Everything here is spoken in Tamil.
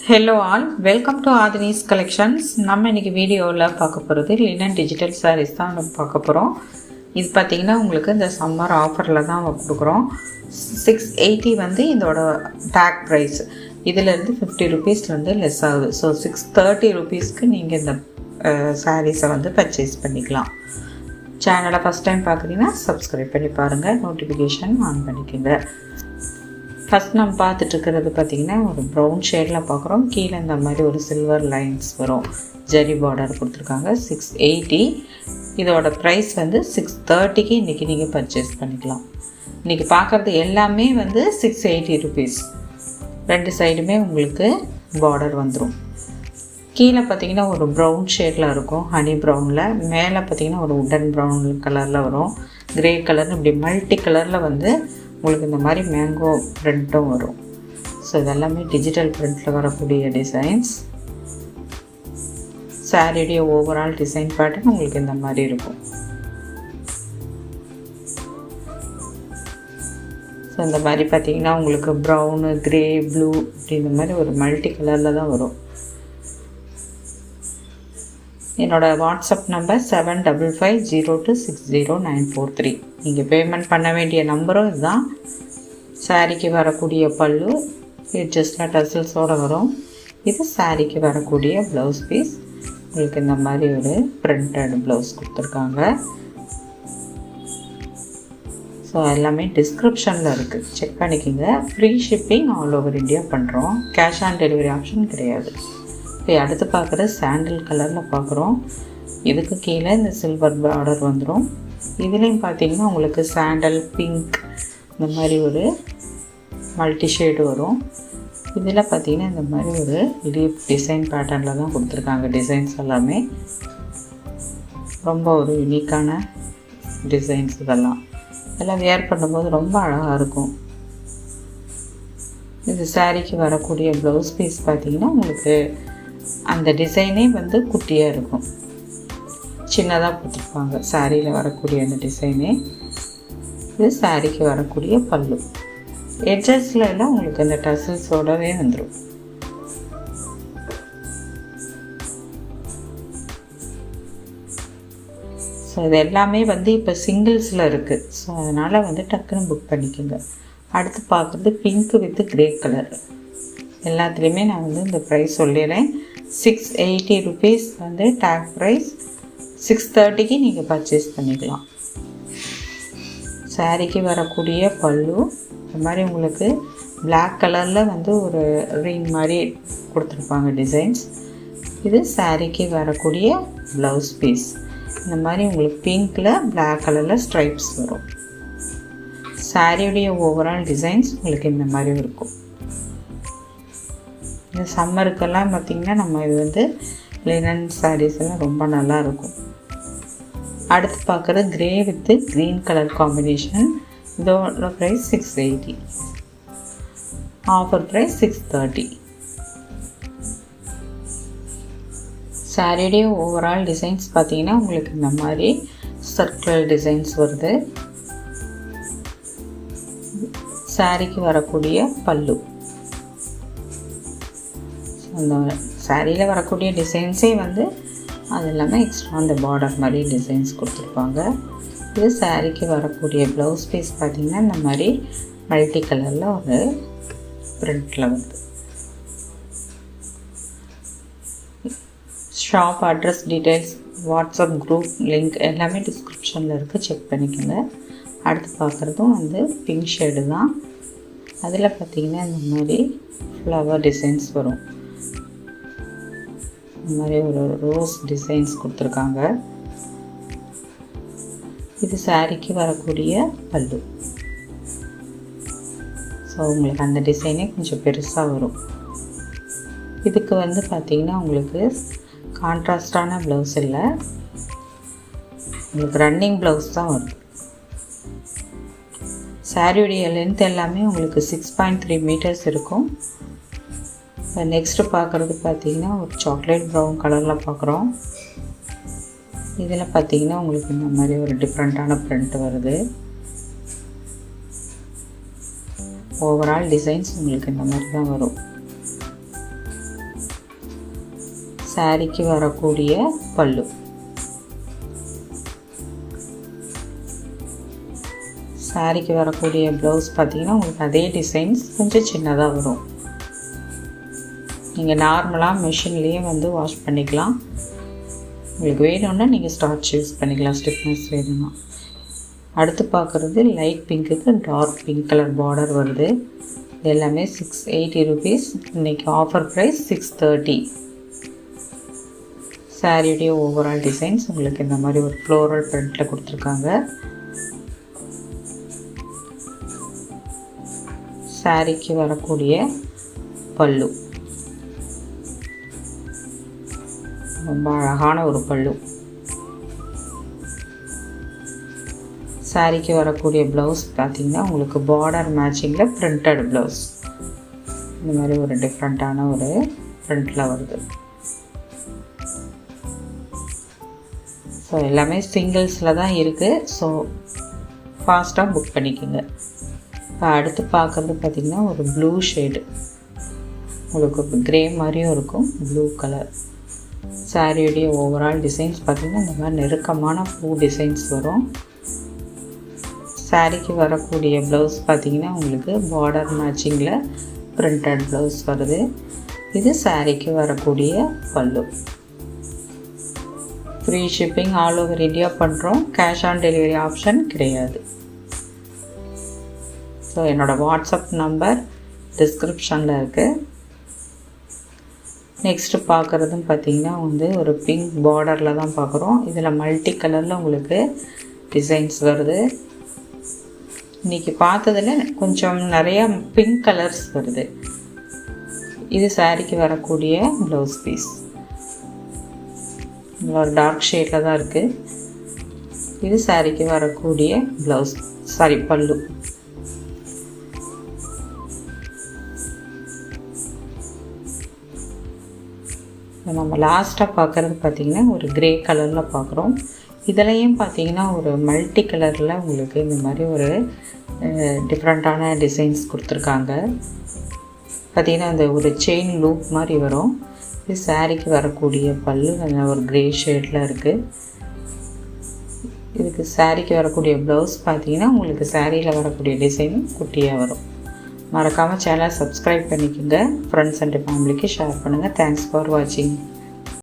Hello all, welcome to Aadhini's collections. நம்ம இன்றைக்கி வீடியோவில் பார்க்க போகிறது லினன் டிஜிட்டல் சாரீஸ் தான் நம்ம பார்க்க போகிறோம். இது பார்த்திங்கன்னா உங்களுக்கு இந்த சம்மர் ஆஃபரில் தான் கொடுக்குறோம். 680 வந்து இதோட டேக் ப்ரைஸ். இதிலேருந்து 50 ருபீஸ்லேருந்து லெஸ் ஆகுது. ஸோ 630 ருபீஸ்க்கு நீங்கள் இந்த சாரீஸை வந்து பர்ச்சேஸ் பண்ணிக்கலாம். சேனலை ஃபஸ்ட் டைம் பார்க்குறீங்கன்னா சப்ஸ்கிரைப் பண்ணி பாருங்கள், நோட்டிஃபிகேஷன் ஆன் பண்ணிக்கோங்க. ஃபஸ்ட் நம்ம பார்த்துட்ருக்கிறது பார்த்திங்கன்னா ஒரு ப்ரௌன் ஷேடில் பார்க்குறோம். கீழே இந்த மாதிரி ஒரு சில்வர் லைன்ஸ் வரும், ஜரி பார்டர் கொடுத்துருக்காங்க. 680. இதோட ப்ரைஸ் வந்து 630க்கு இன்றைக்கி நீங்கள் பர்ச்சேஸ் பண்ணிக்கலாம். இன்றைக்கி பார்க்குறது எல்லாமே வந்து 680 ருபீஸ். ரெண்டு சைடுமே உங்களுக்கு பார்டர் வந்துடும். கீழே பார்த்திங்கன்னா ஒரு ப்ரௌன் ஷேடில் இருக்கும், ஹனி ப்ரௌனில். மேலே பார்த்திங்கன்னா ஒரு உடன் ப்ரௌன் கலரில் வரும், க்ரே கலர், இப்படி மல்டி கலரில் வந்து உங்களுக்கு இந்த மாதிரி மேங்கோ பிரிண்ட்டும் வரும். ஸோ இதெல்லாமே டிஜிட்டல் பிரிண்டில் வரக்கூடிய டிசைன்ஸ். சாரியுடைய ஓவரால் டிசைன் பேட்டர்ன் உங்களுக்கு இந்த மாதிரி இருக்கும். ஸோ இந்த மாதிரி பார்த்திங்கன்னா உங்களுக்கு ப்ரௌனு, க்ரே, ப்ளூ இப்படி இந்த மாதிரி ஒரு மல்டி கலரில் தான் வரும். என்னோடய வாட்ஸ்அப் நம்பர் 7550260943. நீங்கள் பேமெண்ட் பண்ண வேண்டிய நம்பரும் இதுதான். சாரிக்கு வரக்கூடிய பல்லு எட்ஜஸ்டில் டசல்ஸோடு வரும். இது சாரிக்கு வரக்கூடிய ப்ளவுஸ் பீஸ். உங்களுக்கு இந்த மாதிரி ஒரு பிரிண்டட் ப்ளவுஸ் கொடுத்துருக்காங்க. ஸோ எல்லாமே டிஸ்கிரிப்ஷனில் இருக்குது, செக் பண்ணிக்கோங்க. Free shipping all over India பண்ணுறோம். கேஷ் ஆன் டெலிவரி ஆப்ஷன் கிடையாது. இப்போ அடுத்து பார்க்குறது சாண்டில் கலரில் பார்க்குறோம். இதுக்கு கீழே இந்த சில்வர் பார்டர் வந்துடும். இதுலேயும் பார்த்தீங்கன்னா உங்களுக்கு சாண்டல், பிங்க் இந்த மாதிரி ஒரு மல்டி ஷேடு வரும். இதில் பார்த்தீங்கன்னா இந்த மாதிரி ஒரு லீப் டிசைன் பேட்டர்னில் தான் கொடுத்துருக்காங்க. டிசைன்ஸ் எல்லாமே ரொம்ப ஒரு யூனிக்கான டிசைன்ஸ். இதெல்லாம் வேர் பண்ணும்போது ரொம்ப அழகாக இருக்கும். இது சாரிக்கு வரக்கூடிய ப்ளவுஸ் பீஸ் பார்த்திங்கன்னா உங்களுக்கு அந்த டிசைனே வந்து குட்டியாக இருக்கும், சின்னதாக கொடுத்துருப்பாங்க. சாரியில் வரக்கூடிய அந்த டிசைனே. இது சாரிக்கு வரக்கூடிய பல்லு. எட்ஜஸில் எல்லாம் உங்களுக்கு அந்த டசல்ஸோடவே வந்துடும். ஸோ இது எல்லாமே வந்து இப்போ சிங்கிள்ஸில் இருக்குது. ஸோ அதனால் வந்து டக்குன்னு புக் பண்ணிக்கோங்க. அடுத்து பார்க்குறது பிங்க் வித் க்ரே கலர். எல்லாத்துலேயுமே நான் வந்து இந்த ப்ரைஸ் சொல்லிடுறேன். 680 ருபீஸ் வந்து டேக் ப்ரைஸ். 630க்கு நீங்கள் பர்ச்சேஸ் பண்ணிக்கலாம். சாரிக்கு வரக்கூடிய பல்லு இந்த மாதிரி உங்களுக்கு பிளாக் கலரில் வந்து ஒரு ரிங் மாதிரி கொடுத்துருப்பாங்க டிசைன்ஸ். இது சாரிக்கு வரக்கூடிய ப்ளவுஸ் பீஸ். இந்த மாதிரி உங்களுக்கு பிங்க்கில் பிளாக் கலரில் ஸ்ட்ரைப்ஸ் வரும். சாரியுடைய ஓவரால் டிசைன்ஸ் உங்களுக்கு இந்த மாதிரி இருக்கும். இந்த சம்மருக்கெல்லாம் பார்த்திங்கன்னா நம்ம இது வந்து லினன் சாரீஸ் எல்லாம் ரொம்ப நல்லா இருக்கும். அடுத்து பார்க்குறது grey with green colour combination. இதோட ப்ரைஸ் 680. Offer price 630. சாரியுடைய ஓவரால் டிசைன்ஸ் பார்த்திங்கன்னா உங்களுக்கு இந்த மாதிரி சர்க்குலர் டிசைன்ஸ் வருது. சாரிக்கு வரக்கூடிய பல்லு. அந்த சாரியில் வரக்கூடிய டிசைன்ஸே வந்து அது இல்லாமல் எக்ஸ்ட்ரா அந்த பார்டர் மாதிரி டிசைன்ஸ் கொடுத்துருப்பாங்க. இது சாரிக்கு வரக்கூடிய ப்ளவுஸ் பீஸ் பார்த்திங்கன்னா இந்த மாதிரி மல்டி கலரில் ஒரு பிரிண்டில் வருது. Shop address details, WhatsApp group link எல்லாமே டிஸ்கிரிப்ஷனில் இருக்குது, செக் பண்ணிக்கோங்க. அடுத்து பார்க்குறதும் வந்து பிங்க் ஷேடு தான். அதில் பார்த்திங்கன்னா இந்த மாதிரி ஃப்ளவர் டிசைன்ஸ் வரும். இந்த மாதிரி ஒரு ரோஸ் டிசைன்ஸ் கொடுத்துருக்காங்க. இது சாரிக்கு வரக்கூடிய பல்லு. ஸோ உங்களுக்கு அந்த டிசைனே கொஞ்சம் பெருசாக வரும். இதுக்கு வந்து பார்த்திங்கன்னா உங்களுக்கு கான்ட்ராஸ்டான ப்ளவுஸ் இல்லை, உங்களுக்கு ரன்னிங் ப்ளவுஸ் தான் வரும். சாரியுடைய லென்த் எல்லாமே உங்களுக்கு 6.3 மீட்டர்ஸ் இருக்கும். நெக்ஸ்ட்டு பார்க்குறது பார்த்திங்கன்னா ஒரு சாக்லேட் ப்ரௌன் கலரில் பார்க்குறோம். இதில் பார்த்திங்கன்னா உங்களுக்கு இந்த மாதிரி ஒரு டிஃப்ரெண்ட்டான பிரிண்ட் வருது. ஓவரால் டிசைன்ஸ் உங்களுக்கு இந்த மாதிரி தான் வரும். சாரிக்கு வரக்கூடிய பல்லு. சாரிக்கு வரக்கூடிய ப்ளவுஸ் பார்த்திங்கன்னா உங்களுக்கு அதே டிசைன்ஸ் கொஞ்சம் சின்னதாக வரும். நீங்கள் நார்மலாக மிஷின்லேயே வந்து வாஷ் பண்ணிக்கலாம். உங்களுக்கு வேணும்னா நீங்கள் ஸ்டார்ச் யூஸ் பண்ணிக்கலாம், ஸ்டிஃப்னஸ் வேணும்னா. அடுத்து பார்க்குறது லைட் பிங்க்குக்கு டார்க் பிங்க் கலர் பார்டர் வருது. இது எல்லாமே 680 rupees. இன்றைக்கி ஆஃபர் ப்ரைஸ் 630. சாரியுடைய ஓவரால் டிசைன்ஸ் உங்களுக்கு இந்த மாதிரி ஒரு ஃப்ளோரல் பிரிண்டில் கொடுத்துருக்காங்க. சாரிக்கு வரக்கூடிய பல்லு ரொம்ப அழகான ஒரு பல்லு. சாரிக்கு வரக்கூடிய ப்ளவுஸ் பார்த்திங்கன்னா உங்களுக்கு பார்டர் மேட்சிங்கில் பிரிண்டட் ப்ளவுஸ். இந்த மாதிரி ஒரு டிஃப்ரெண்ட்டான ஒரு பிரிண்டில் வருது. ஸோ எல்லாமே சிங்கிள்ஸில் தான் இருக்குது. ஸோ ஃபாஸ்ட்டாக புக் பண்ணிக்கோங்க. இப்போ அடுத்து பார்க்குறது பார்த்திங்கன்னா ஒரு ப்ளூ ஷேடு, உங்களுக்கு க்ரே மாதிரியும் இருக்கும், ப்ளூ கலர். சாரியுடைய ஓவரால் டிசைன்ஸ் பார்த்திங்கன்னா இந்த மாதிரி நெருக்கமான பூ டிசைன்ஸ் வரும். சாரிக்கு வரக்கூடிய ப்ளவுஸ் பார்த்திங்கன்னா உங்களுக்கு பார்டர் மேட்சிங்கில் பிரிண்டட் ப்ளவுஸ் வருது. இது சாரிக்கு வரக்கூடிய பல்லு. Free shipping all over India பண்ணுறோம். கேஷ் ஆன் டெலிவரி ஆப்ஷன் கிடையாது. ஸோ என்னோடய வாட்ஸ்அப் நம்பர் டிஸ்கிரிப்ஷனில் இருக்குது. நெக்ஸ்ட்டு பார்க்குறதும் பார்த்திங்கன்னா வந்து ஒரு பிங்க் பார்டரில் தான் பார்க்குறோம். இதில் மல்டி கலரில் உங்களுக்கு டிசைன்ஸ் வருது. இன்றைக்கி பார்த்ததில் கொஞ்சம் நிறையா பிங்க் கலர்ஸ் வருது. இது சாரிக்கு வரக்கூடிய ப்ளவுஸ் பீஸ். ஒரு டார்க் ஷேடில் தான் இருக்குது. இது சாரிக்கு வரக்கூடிய ப்ளவுஸ் பல்லு. நம்ம லாஸ்ட்டாக பார்க்குறது பார்த்திங்கன்னா ஒரு க்ரே கலரில் பார்க்குறோம். இதுலேயும் பார்த்திங்கன்னா ஒரு மல்டி கலரில் உங்களுக்கு இந்த மாதிரி ஒரு டிஃப்ரெண்ட்டான டிசைன்ஸ் கொடுத்துருக்காங்க. பார்த்திங்கன்னா அந்த ஒரு செயின் லூப் மாதிரி வரும். இது சாரிக்கு வரக்கூடிய பல்லு அந்த ஒரு க்ரே ஷேடில் இருக்குது. இதுக்கு சாரிக்கு வரக்கூடிய ப்ளவுஸ் பார்த்திங்கன்னா உங்களுக்கு சாரியில் வரக்கூடிய டிசைன் குட்டியாக வரும். மறக்காமல் சேனலை சப்ஸ்கிரைப் பண்ணிக்கோங்க. ஃப்ரெண்ட்ஸ் அண்ட் ஃபேமிலிக்கு ஷேர் பண்ணுங்கள். தேங்க்ஸ் ஃபார் வாட்சிங்.